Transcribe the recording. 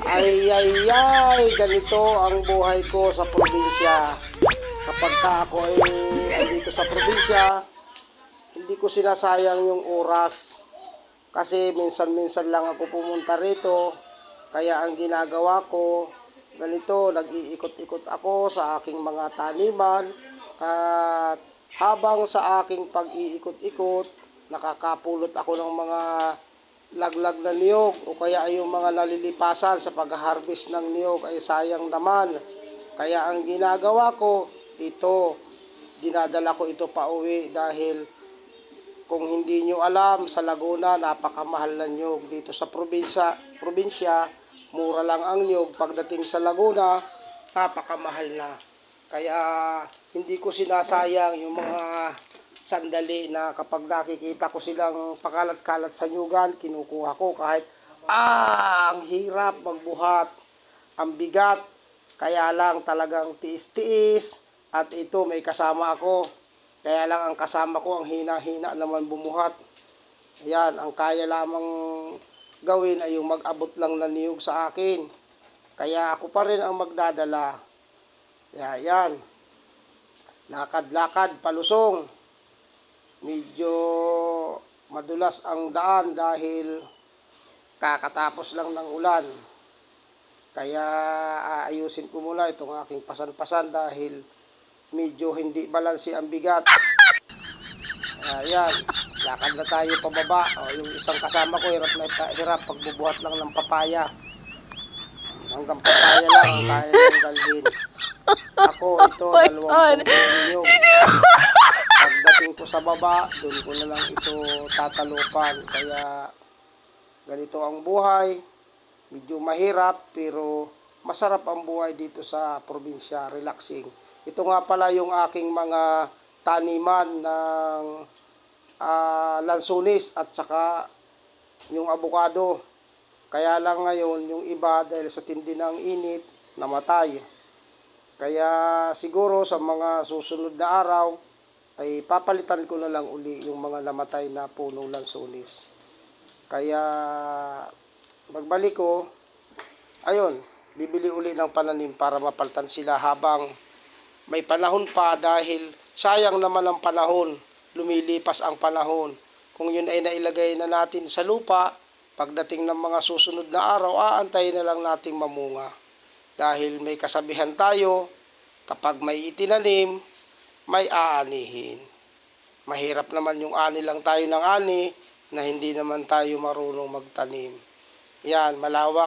Ay, ay, ay, ganito ang buhay ko sa probinsya. Kapag ka ako ay dito sa probinsya, hindi ko sinasayang yung oras. Kasi minsan-minsan lang ako pumunta rito. Kaya ang ginagawa ko, ganito, nag-iikot-ikot ako sa aking mga taniman. At habang sa aking pag-iikot-ikot, nakakapulot ako ng mga laglag na niyog o kaya ay yung mga nalilipasan sa pag-harvest ng niyog ay sayang naman. Kaya ang ginagawa ko, ito, dinadala ko ito pa uwi dahil kung hindi nyo alam, sa Laguna, napakamahal ng niyog. Dito sa probinsya, mura lang ang niyog. Pagdating sa Laguna, napakamahal na. Kaya hindi ko sinasayang yung mga sandali na kapag nakikita ko silang pakalat-kalat sa nyugan, kinukuha ko kahit ang hirap magbuhat, ang bigat. Kaya lang talagang tiis-tiis at ito may kasama ako. Kaya lang ang kasama ko ang hina-hina naman bumuhat. Ayan, ang kaya lamang gawin ay yung mag-abot lang ng niyog sa akin. Kaya ako pa rin ang magdadala. Ayan, lakad-lakad, palusong. Medyo madulas ang daan dahil kakatapos lang ng ulan. Kaya aayusin ko muna itong aking pasan-pasan dahil medyo hindi balanse ang bigat. Ayan, lakad na tayo pababa. Yung isang kasama ko, hirap na hirap pagbubuhat lang ng papaya. Hanggang papaya lang ang kaya niyang dalhin. Ako, ito, 20 niyog. Pagdating ko sa baba, doon ko na lang ito tatalupan. Kaya ganito ang buhay. Medyo mahirap pero masarap ang buhay dito sa probinsya, relaxing. Ito nga pala yung aking mga taniman ng lansunis at saka yung abukado. Kaya lang ngayon yung iba dahil sa tindi ng init, namatay. Kaya siguro sa mga susunod na araw ay papalitan ko na lang uli yung mga namatay na punong lansunis. Kaya magbalik ko, ayun, bibili uli ng pananim para mapalitan sila habang may panahon pa dahil sayang naman ang panahon, lumilipas ang panahon. Kung yun ay nailagay na natin sa lupa, pagdating ng mga susunod na araw, aantayin na lang nating mamunga. Dahil may kasabihan tayo, kapag may itinanim, may aanihin. Mahirap naman yung ani lang tayo ng ani na hindi naman tayo marunong magtanim. Yan, malawak.